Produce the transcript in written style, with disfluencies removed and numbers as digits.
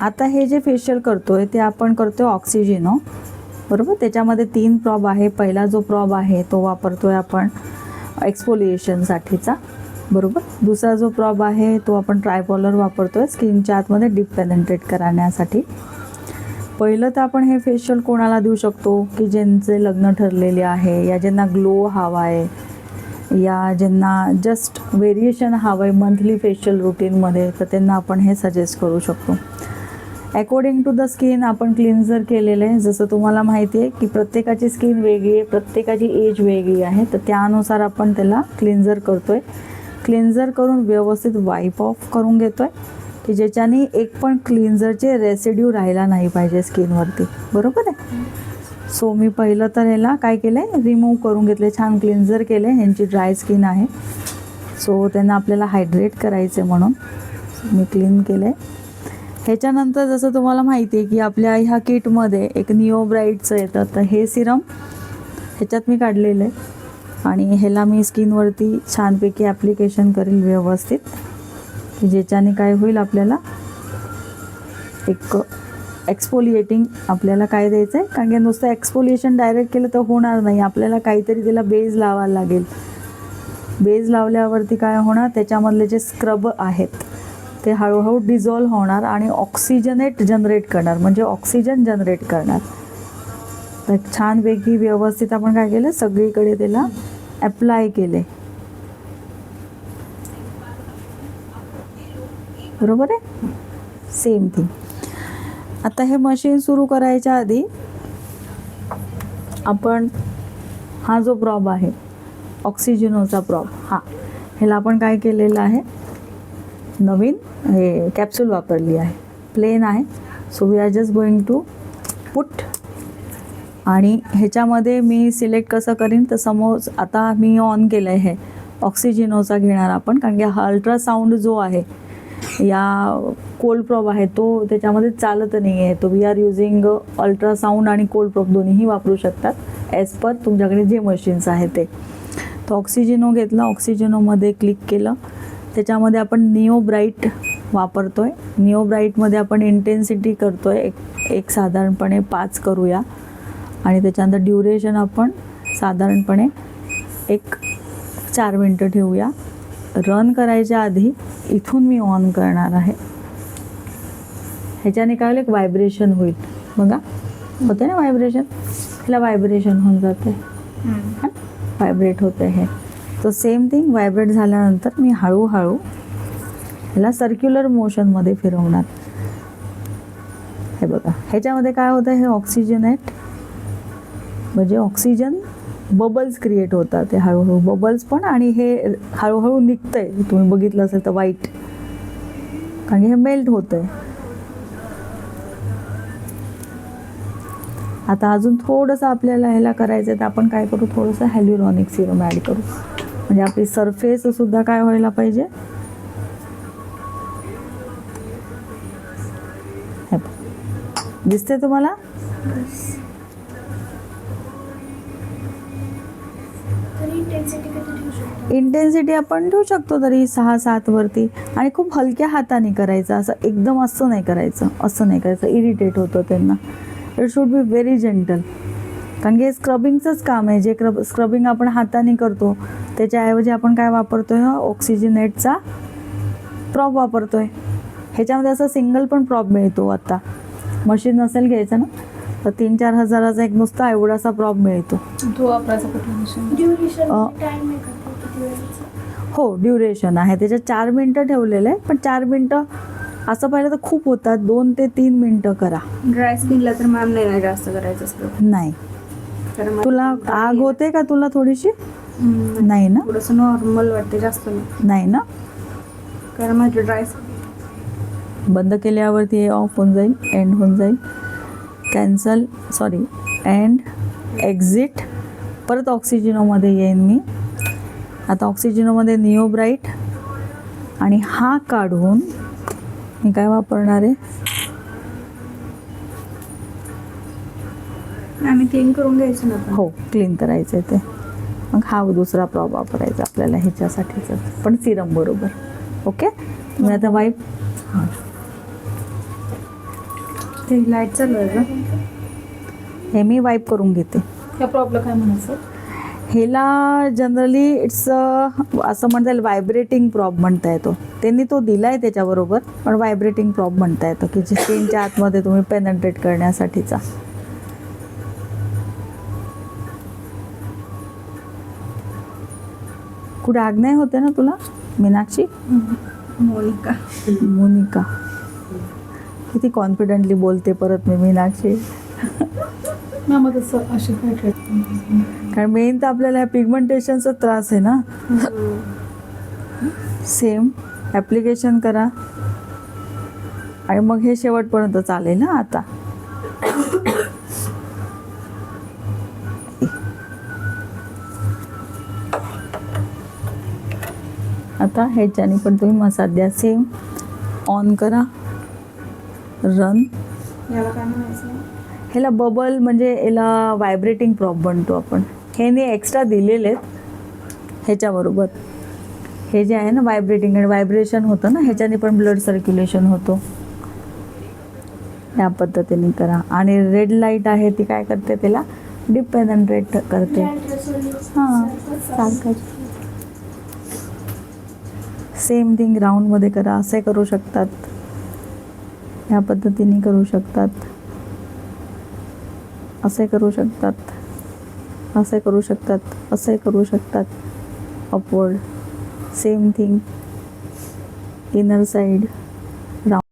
आता हे जे फेशियल करतोय ते आपण करतोय ऑक्सिजिनो, बरोबर. त्याच्यामध्ये 3 प्रॉब आहे. पहिला जो प्रॉब आहे तो वापरतोय आपण एक्सफोलिएशनसाठीचा, बरोबर. दुसरा जो प्रॉब आहे तो आपण ट्रायपॉलर वापरतोय स्किनच्या आतमध्ये डीप पेनेट्रेट करण्यासाठी. पहिलं तर आपण हे फेशियल कोणाला देऊ शकतो की ज्यांचे लग्न ठरलेले आहे, या ज्यांना ग्लो हवा आहे, या ज्यांना जस्ट व्हेरिएशन हवं आहे मंथली फेशियल रुटीनमध्ये, तर त्यांना आपण हे सजेस्ट करू शकतो. अकॉर्डिंग टू द स्किन आपण क्लिन्झर केलेलं आहे. जसं तुम्हाला माहिती आहे की प्रत्येकाची स्किन वेगळी आहे, प्रत्येकाची एज वेगळी आहे, तर त्यानुसार आपण त्याला क्लिन्झर करतोय. क्लिन्झर करून व्यवस्थित वाईप ऑफ करून घेतोय की ज्याच्याने एक पण क्लिन्झरचे रेसिड्यू राहायला नाही पाहिजे स्किनवरती, बरोबर आहे. सो मी पहिलं तर ह्याला काय केलं आहे, रिमूव्ह करून घेतले, छान क्लिन्झर केले. ह्यांची ड्राय स्किन आहे, सो त्यांना आपल्याला हायड्रेट करायचे म्हणून मी क्लीन केलं आहे. ह्याच्यानंतर जसं तुम्हाला माहिती आहे की आपल्या ह्या किटमध्ये एक निओ ब्राईटचं येतं, तर हे सिरम ह्याच्यात मी काढलेलं आहे आणि ह्याला मी स्किनवरती छानपैकी ॲप्लिकेशन करेल व्यवस्थित, की ज्याच्याने काय होईल, आपल्याला एक एक्सफोलिएटिंग आपल्याला काय द्यायचं आहे. कारण की नुसतं एक्सफोलिएशन डायरेक्ट केलं तर होणार नाही, आपल्याला काहीतरी त्याला बेज लावायला लागेल. बेज लावल्यावरती काय होणार, त्याच्यामधले जे स्क्रब आहेत ते हळूहळू डिझॉल्व्ह होणार आणि ऑक्सिजनेट जनरेट करणार, म्हणजे ऑक्सिजन जनरेट करणार. तर छानपैकी व्यवस्थित आपण काय केलं, सगळीकडे त्याला ॲप्लाय केले, बरोबर आहे. Same thing. आता हे मशीन सुरू करायच्या आधी आपण हा जो प्रॉब आहे ऑक्सिजनोचा प्रॉब, ह्याला आपण काय केलेलं आहे, नवीन हे कॅप्सूल वापरली आहे, प्लेन आहे. So we are just going to put. आणि ह्याच्यामध्ये मी सिलेक्ट कसं करीन, तर समोर आता मी ऑन केलं आहे हे ऑक्सिजनोचा घेणार आपण, कारण की हा अल्ट्रासाऊंड जो आहे या कोल्ड प्रॉब आहे तो त्याच्यामध्ये चालत नाही आहे. तो वी आर युजिंग अल्ट्रासाऊंड आणि कोल्ड प्रॉब दोन्हीही वापरू शकतात ॲज पर तुमच्याकडे जे मशीन्स आहे ते. तो ऑक्सिजनो घेतला, ऑक्सिजनोमध्ये क्लिक केलं. त्याच्यामध्ये आपण निओ ब्राईट वापरतो आहे. निओ ब्राईटमध्ये आपण इंटेन्सिटी करतो आहे एक साधारणपणे 5 करूया आणि त्याच्यानंतर ड्युरेशन आपण साधारणपणे एक 4 मिनटं ठेवूया. रन करायच्या आधी इथून मी ऑन करणार आहे. ह्याच्याने काय होईल, एक व्हायब्रेशन होईल, बघा होते ना व्हायब्रेशन, ह्याला व्हायब्रेशन होऊन जाते, व्हायब्रेट होते हे. तो सेम थिंग व्हायब्रेट झाल्यानंतर मी हळूहळू ह्याला सर्क्युलर मोशनमध्ये फिरवणार. हे बघा ह्याच्यामध्ये काय होतं, हे ऑक्सिजनेट म्हणजे ऑक्सिजन बबल्स क्रिएट होतात, ते हळूहळू बबल्स पण, आणि हे हळूहळू निघतंय. तुम्ही बघितलं असेल तर व्हाईट, कारण हे मेल्ट होतंय. आता अजून थोडंसं आपल्याला ह्याला करायचं आहे, तर आपण काय करू, थोडंसं हॅल्युरॉनिक सिरम ॲड करू, म्हणजे आपली सरफेस सुद्धा काय व्हायला पाहिजे. दिसते तुम्हाला, इंटेन्सिटी आपण ठेवू शकतो तरी 6-7 वरती, आणि खूप हलक्या हाताने करायचं, असं एकदम असं नाही करायचं, असं नाही करायचं, इरिटेट होतं त्यांना. It should be very gentle, कारण की हे स्क्रबिंगचंच काम आहे. जे स्क्रबिंग आपण हाताने करतो त्याच्याऐवजी आपण काय वापरतोय, ऑक्सिजनेटचा प्रॉब वापरतोय. ह्याच्यामध्ये असं सिंगल पण प्रॉब मिळतो. आता मशीन नसेल घ्यायचं ना, तर 3-4 हजाराचा एक नुसता एवढासा प्रॉब मिळतो. हो, ड्युरेशन आहे त्याच्यात 4 मिनटं ठेवलेलं आहे, पण 4 मिनटं असं पाहिलं तर खूप होतात. 2 ते 3 मिनटं करा. ड्राय स्किनला तर मॅम नाही जास्त करायचं असतं. नाही, तुला आग होते का तुला थोडीशी? नाही ना, थोडंसं नॉर्मल वाटते, जास्त नाही ना, कारण माझं ड्राय बंद केल्यावरती हे ऑफ होऊन जाईल, एंड होऊन जाईल, कॅन्सल, सॉरी, एंड एक्झिट. परत ऑक्सिजनोमध्ये येईन मी. आता ऑक्सिजनोमध्ये निओ ब्राईट, आणि हा काढून मी काय वापरणार आहे, आम्ही क्लीन करून घ्यायचं ना. हो, क्लीन करायचं आहे ते. मग हा दुसरा प्रॉब वापरायचा आपल्याला ह्याच्यासाठीच, पण सिरम बरोबर. ओके, तुम्ही आता वाईप, हां ते लाईट चालू आहे का? हे मी वाईप करून घेते. ह्या प्रॉब्लेम काय म्हणायचं? ह्याला जनरली इट्स असं म्हणता येईल व्हायब्रेटिंग प्रॉब म्हणता येतो. त्यांनी तो दिला आहे त्याच्याबरोबर, पण व्हायब्रेटिंग प्रॉब म्हणता येतो की जे स्किनच्या आतमध्ये तुम्ही पेनेट्रेट करण्यासाठीचा. कुठे आज्ञा होते ना तुला मीनाक्षी? मोनिका. मोनिका किती कॉन्फिडेंटली बोलते परत मी मीनाक्षी. मॅम तसं अशी काय ट्रीटमेंट? कारण मेन तर आपल्याला ह्या पिगमेंटेशनचा त्रास आहे ना. सेम ॲप्लिकेशन करा आणि मग हे शेवटपर्यंत चालेल ना. आता ह्याच्याने पण तुम्ही मसाज द्या. सेम ऑन करा, रन. याला काय म्हणायचं? ह्याला बबल म्हणजे याला व्हायब्रेटिंग प्रॉब म्हणतो आपण. हे ने एक्स्ट्रा दिलेले आहेत ह्याच्याबरोबर. हे जे आहे ना व्हायब्रेटिंग आणि व्हायब्रेशन होतं ना, ह्याच्याने पण ब्लड सर्क्युलेशन होतो. या पद्धतीने करा. आणि रेड लाईट आहे ती काय करते, त्याला डीप पेनेट्रेट करते. हां सारखंच सेम थिंग राऊंडमध्ये करा. असे करू शकतात, ह्या पद्धतीने करू शकतात, असे करू शकतात, असे करू शकतात, असे करू शकतात. Upward same thing, inner side.